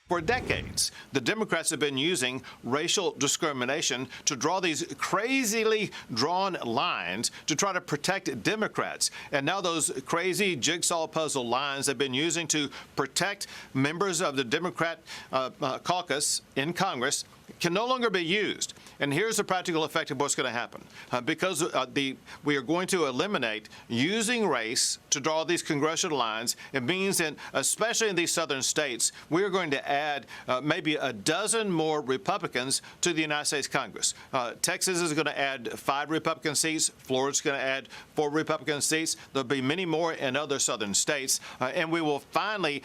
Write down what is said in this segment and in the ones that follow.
For decades, the Democrats have been using racial discrimination to draw these crazily drawn lines to try to protect Democrats. And now those crazy jigsaw puzzle lines they've been using to protect members of the Democrat caucus in Congress can no longer be used. And here's the practical effect of what's going to happen. Because we are going to eliminate using race to draw these congressional lines, it means that, especially in these southern states, we are going to add maybe a dozen more Republicans to the United States Congress. Texas is going to add 5 Republican seats. Florida's going to add 4 Republican seats. There'll be many more in other southern states. And we will finally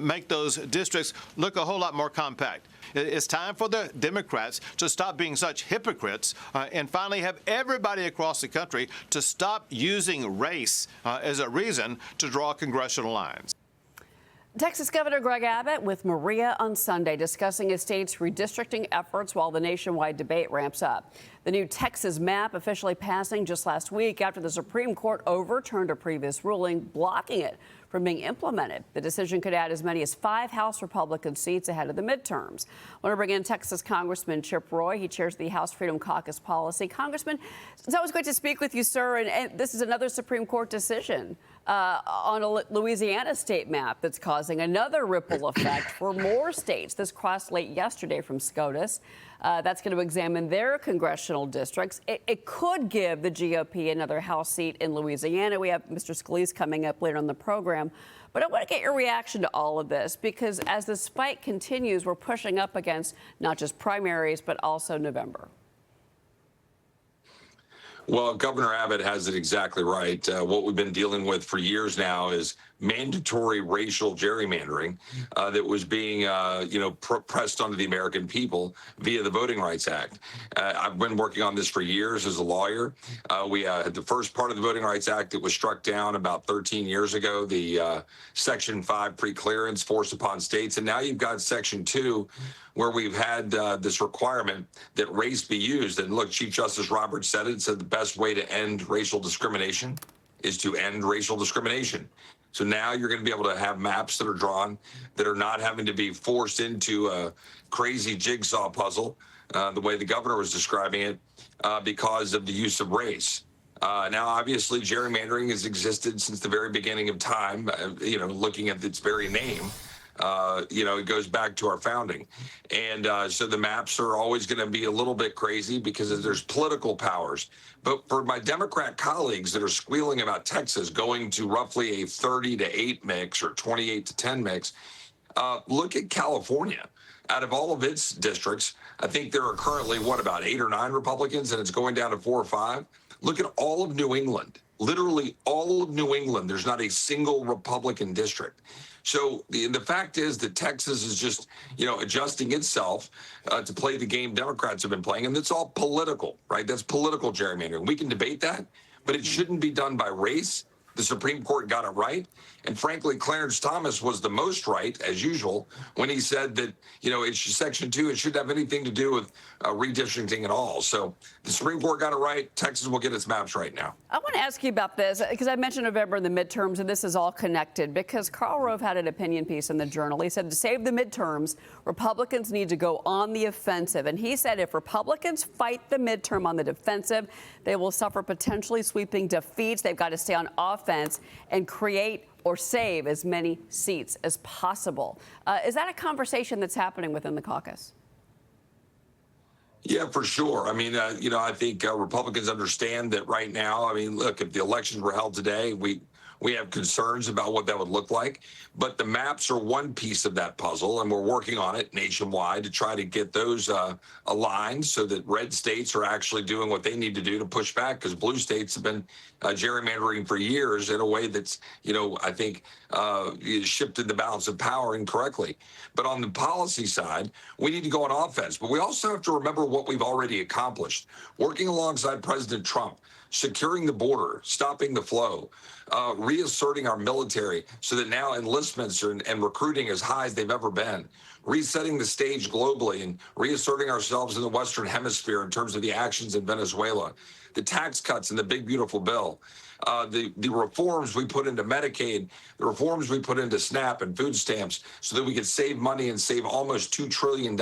make those districts look a whole lot more compact. It's time for the Democrats to stop being such hypocrites and finally have everybody across the country to stop using race as a reason to draw congressional lines. Texas Governor Greg Abbott with Maria on Sunday discussing his state's redistricting efforts while the nationwide debate ramps up. The new Texas map officially passing just last week after the Supreme Court overturned a previous ruling blocking it from being implemented. The decision could add as many as 5 House Republican seats ahead of the midterms. I want to bring in Texas Congressman Chip Roy. He chairs the House Freedom Caucus Policy. Congressman, it's always great to speak with you, sir. And this is another Supreme Court decision on a Louisiana state map that's causing another ripple effect for more states. This crossed late yesterday from SCOTUS. That's going to examine their congressional districts. It could give the GOP another House seat in Louisiana. We have Mr. Scalise coming up later on the program. But I want to get your reaction to all of this, because as the fight continues, we're pushing up against not just primaries, but also November. Well, Governor Abbott has it exactly right. What we've been dealing with for years now is mandatory racial gerrymandering that was being, pressed onto the American people via the Voting Rights Act. I've been working on this for years as a lawyer. We had the first part of the Voting Rights Act that was struck down about 13 years ago, the Section 5 preclearance forced upon states. And now you've got Section 2, where we've had this requirement that race be used. And look, Chief Justice Roberts said the best way to end racial discrimination is to end racial discrimination. So now you're going to be able to have maps that are drawn that are not having to be forced into a crazy jigsaw puzzle, the way the governor was describing it, because of the use of race. Now, obviously, gerrymandering has existed since the very beginning of time, looking at its very name. It goes back to our founding. And so the maps are always going to be a little bit crazy because there's political powers. But for my Democrat colleagues that are squealing about Texas going to roughly a 30-8 mix or 28-10 mix, look at California. Out of all of its districts, I think there are currently, about 8 or 9 Republicans, and it's going down to 4 or 5. Look at all of New England. Literally all of New England, there's not a single Republican district. So the fact is that Texas is just, adjusting itself to play the game Democrats have been playing. And it's all political, right? That's political gerrymandering. We can debate that, but it shouldn't be done by race. The Supreme Court got it right. And frankly, Clarence Thomas was the most right, as usual, when he said that, it's Section 2, it shouldn't have anything to do with redistricting at all. So the Supreme Court got it right. Texas will get its maps right now. I want to ask you about this, because I mentioned November in the midterms, and this is all connected, because Karl Rove had an opinion piece in the Journal. He said to save the midterms, Republicans need to go on the offensive. And he said if Republicans fight the midterm on the defensive, they will suffer potentially sweeping defeats. They've got to stay on offense and create or save as many seats as possible. Is that a conversation that's happening within the caucus? Yeah, for sure. I mean, I think Republicans understand that right now. I mean, look, if the elections were held today, we have concerns about what that would look like. But the maps are one piece of that puzzle, and we're working on it nationwide to try to get those aligned so that red states are actually doing what they need to do to push back, because blue states have been gerrymandering for years in a way that's, I think shifted the balance of power incorrectly. But on the policy side, we need to go on offense. But we also have to remember what we've already accomplished. Working alongside President Trump, securing the border, stopping the flow, reasserting our military so that now enlistments and recruiting as high as they've ever been, resetting the stage globally and reasserting ourselves in the Western Hemisphere in terms of the actions in Venezuela, the tax cuts and the big, beautiful bill. the reforms we put into Medicaid, the reforms we put into SNAP and food stamps so that we could save money and save almost $2 trillion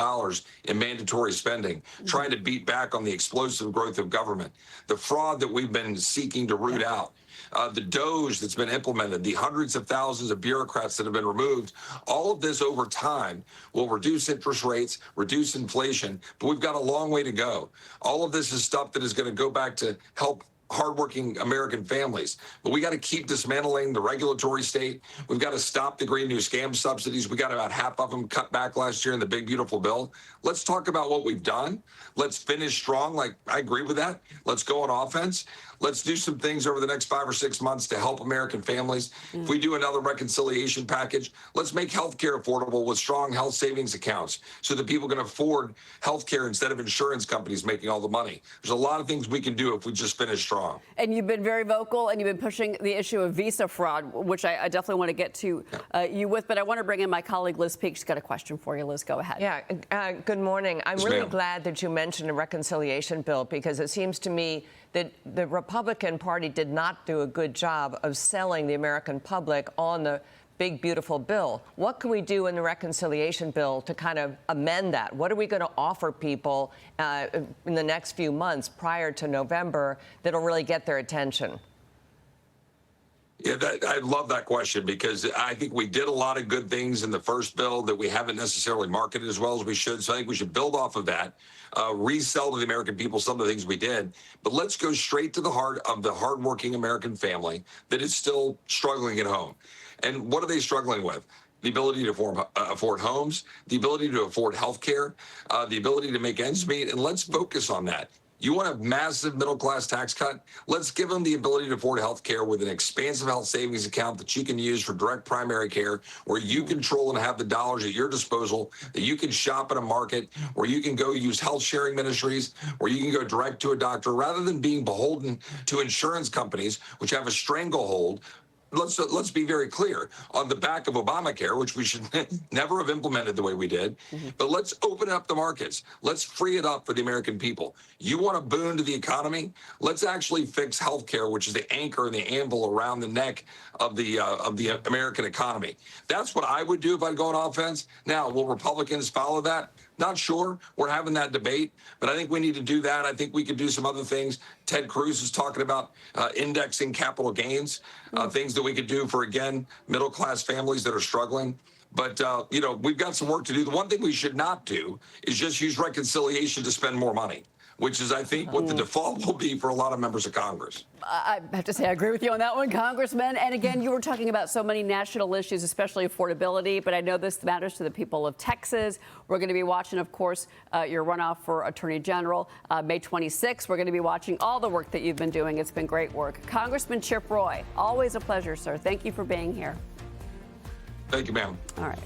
in mandatory spending, trying to beat back on the explosive growth of government, the fraud that we've been seeking to root out. The DOGE that's been implemented, the hundreds of thousands of bureaucrats that have been removed, all of this over time will reduce interest rates, reduce inflation, but we've got a long way to go. All of this is stuff that is going to go back to help hardworking American families. But we got to keep dismantling the regulatory state. We've got to stop the green new scam subsidies. We got about half of them cut back last year in the big, beautiful bill. Let's talk about what we've done. Let's finish strong. Like, I agree with that. Let's go on offense. Let's do some things over the next 5 or 6 months to help American families. If we do another reconciliation package, let's make health care affordable with strong health savings accounts so that people can afford health care instead of insurance companies making all the money. There's a lot of things we can do if we just finish strong. And you've been very vocal, and you've been pushing the issue of visa fraud, which I definitely want to get to you with. But I want to bring in my colleague, Liz Peek. She's got a question for you. Liz, go ahead. Yeah, good morning. I'm Yes, really ma'am. glad that you mentioned a reconciliation bill, because it seems to me that the Republican Party did not do a good job of selling the American public on the big, beautiful bill. What can we do in the reconciliation bill to kind of amend that? What are we going to offer people in the next few months prior to November that'll really get their attention? Yeah, I love that question, because I think we did a lot of good things in the first bill that we haven't necessarily marketed as well as we should. So I think we should build off of that, resell to the American people some of the things we did. But let's go straight to the heart of the hardworking American family that is still struggling at home. And what are they struggling with? The ability to afford homes, the ability to afford health care, the ability to make ends meet. And let's focus on that. You want a massive middle-class tax cut? Let's give them the ability to afford health care with an expansive health savings account that you can use for direct primary care, where you control and have the dollars at your disposal, that you can shop in a market, where you can go use health sharing ministries, where you can go direct to a doctor, rather than being beholden to insurance companies, which have a stranglehold. Let's be very clear on the back of Obamacare, which we should never have implemented the way we did. But let's open up the markets. Let's free it up for the American people. You want a boon to the economy? Let's actually fix healthcare, which is the anchor and the anvil around the neck of the American economy. That's what I would do if I'd go on offense. Now, will Republicans follow that? Not sure. We're having that debate, but I think we need to do that. I think we could do some other things. Ted Cruz is talking about indexing capital gains, things that we could do for, again, middle-class families that are struggling. But, we've got some work to do. The one thing we should not do is just use reconciliation to spend more money, which is, I think, what the default will be for a lot of members of Congress. I have to say, I agree with you on that one, Congressman. And again, you were talking about so many national issues, especially affordability. But I know this matters to the people of Texas. We're going to be watching, of course, your runoff for Attorney General, May 26th. We're going to be watching all the work that you've been doing. It's been great work. Congressman Chip Roy, always a pleasure, sir. Thank you for being here. Thank you, ma'am. All right.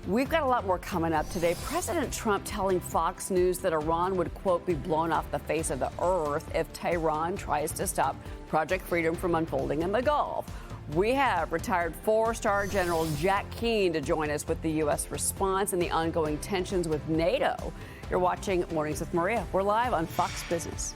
We've got a lot more coming up today. President Trump telling Fox News that Iran would, quote, be blown off the face of the earth if Tehran tries to stop Project Freedom from unfolding in the Gulf. We have retired 4-star General Jack Keane to join us with the U.S. response and the ongoing tensions with NATO. You're watching Mornings with Maria. We're live on Fox Business.